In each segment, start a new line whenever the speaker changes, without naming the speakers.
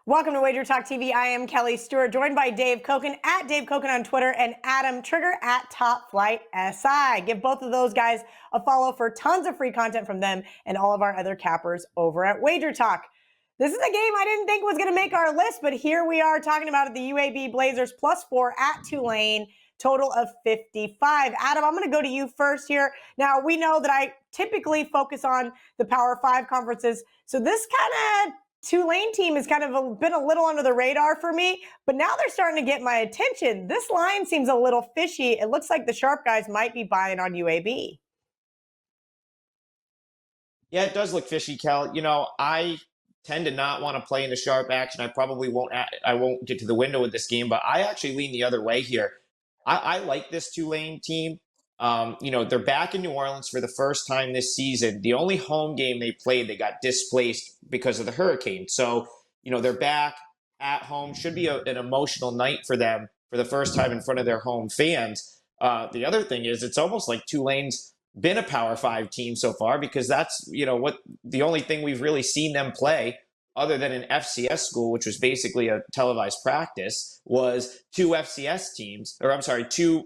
Welcome to WagerTalk TV. I am Kelly Stewart, joined by Dave Koken at Dave Koken on Twitter and Adam Trigger at Top Flight SI. Give both of those guys a follow for tons of free content from them and all of our other cappers over at WagerTalk. This is a game I didn't think was going to make our list, but here we are talking about it. The UAB Blazers +4 at Tulane, total of 55. Adam, I'm going to go to you first here. Now, we know that I typically focus on the Power 5 conferences, so this kind of Tulane team has kind of been a little under the radar for me, but now they're starting to get my attention. This line seems a little fishy. It looks like the sharp guys might be buying on UAB.
Yeah, it does look fishy, Kel. You know, I tend to not want to play in the sharp action. I probably won't. I won't get to the window with this game, but I actually lean the other way here. I like this Tulane team. You know, they're back in New Orleans for the first time this season. The only home game they played, they got displaced because of the hurricane. So, you know, they're back at home. Should be an emotional night for them for the first time in front of their home fans. The other thing is, it's almost like Tulane's been a Power 5 team so far, because that's, you know, what the only thing we've really seen them play other than an FCS school, which was basically a televised practice, was two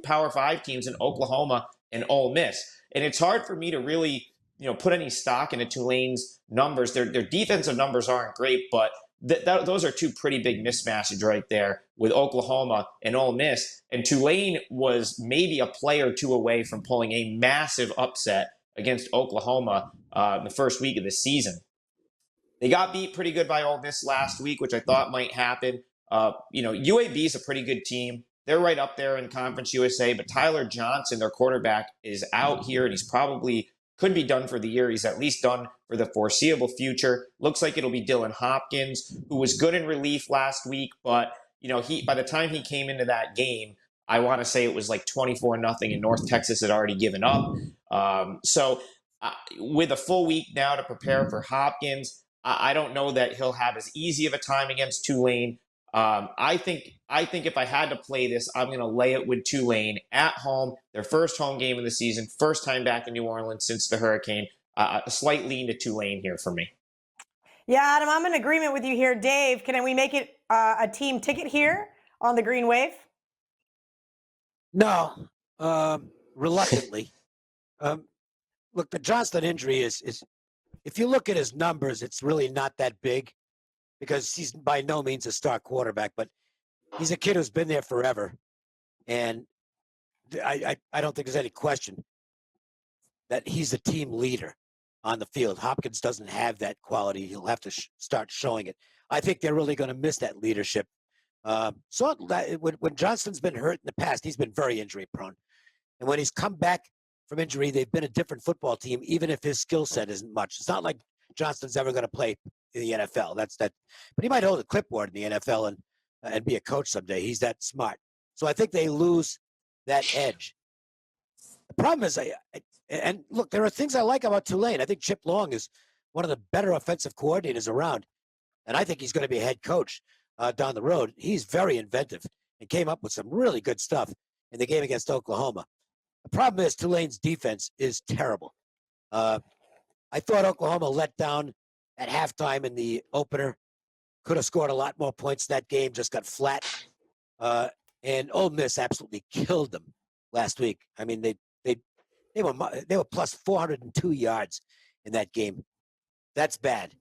Power 5 teams in Oklahoma and Ole Miss. And it's hard for me to really, you know, put any stock into Tulane's numbers. Their defensive numbers aren't great, but those are two pretty big mismatches right there with Oklahoma and Ole Miss. And Tulane was maybe a play or two away from pulling a massive upset against Oklahoma in the first week of the season. They got beat pretty good by Ole Miss last week, which I thought might happen. You know, UAB is a pretty good team. They're right up there in Conference USA, but Tyler Johnson, their quarterback, is out here, and he's probably could be done for the year. He's at least done for the foreseeable future. Looks like it'll be Dylan Hopkins, who was good in relief last week, but you know, by the time he came into that game, I want to say it was like 24-0, and North Texas had already given up. With a full week now to prepare for Hopkins, I don't know that he'll have as easy of a time against Tulane. I think if I had to play this, I'm going to lay it with Tulane at home, their first home game of the season, first time back in New Orleans since the hurricane. A slight lean to Tulane here for me.
Yeah, Adam, I'm in agreement with you here. Dave, can we make it a team ticket here on the Green Wave?
No, reluctantly. Look, the Johnston injury is if you look at his numbers, it's really not that big, because he's by no means a star quarterback, but he's a kid who's been there forever. And I don't think there's any question that he's a team leader on the field. Hopkins doesn't have that quality. He'll have to start showing it. I think they're really going to miss that leadership. When Johnston's been hurt in the past, he's been very injury prone. And when he's come back from injury, they've been a different football team, even if his skill set isn't much. It's not like Johnston's ever going to play in the NFL. But he might hold a clipboard in the NFL and be a coach someday. He's that smart. So I think they lose that edge. The problem is, and look, there are things I like about Tulane. I think Chip Long is one of the better offensive coordinators around, and I think he's going to be a head coach down the road. He's very inventive and came up with some really good stuff in the game against Oklahoma. The problem is Tulane's defense is terrible. I thought Oklahoma let down at halftime in the opener. Could have scored a lot more points that game, just got flat. And Ole Miss absolutely killed them last week. I mean, they were plus 402 yards in that game. That's bad.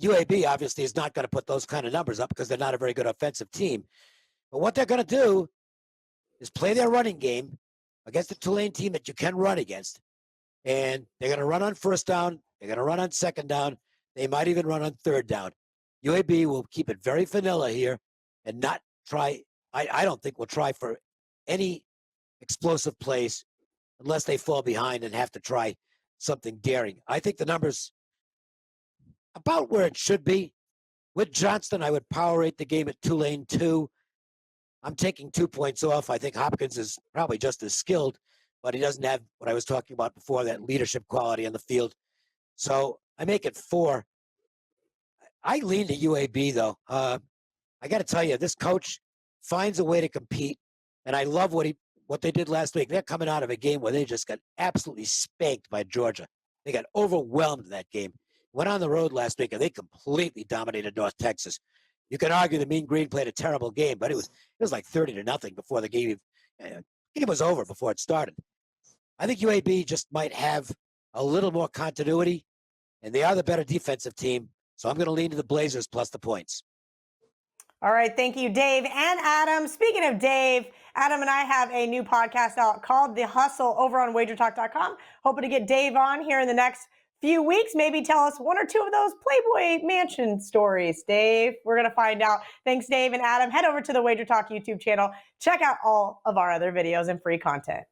UAB obviously is not going to put those kind of numbers up because they're not a very good offensive team. But what they're going to do is play their running game against a Tulane team that you can run against. And they're going to run on first down. They're going to run on second down. They might even run on third down. UAB will keep it very vanilla here and not try. I don't think we'll try for any explosive plays unless they fall behind and have to try something daring. I think the number's about where it should be. With Johnston, I would power rate the game at Tulane 2. I'm taking 2 points off. I think Hopkins is probably just as skilled, but he doesn't have what I was talking about before, that leadership quality on the field. So I make it 4. I lean to UAB, though. I got to tell you, this coach finds a way to compete, and I love what they did last week. They're coming out of a game where they just got absolutely spanked by Georgia. They got overwhelmed in that game. went on the road last week and they completely dominated North Texas. You can argue the Mean Green played a terrible game, but it was like 30-0 before the game. Game was over before it started. I think UAB just might have a little more continuity, and they are the better defensive team. So I'm going to lean to the Blazers plus the points.
All right. Thank you, Dave and Adam. Speaking of Dave, Adam and I have a new podcast out called The Hustle over on WagerTalk.com. Hoping to get Dave on here in the next few weeks. Maybe tell us one or two of those Playboy Mansion stories, Dave. We're going to find out. Thanks, Dave and Adam. Head over to the WagerTalk YouTube channel. Check out all of our other videos and free content.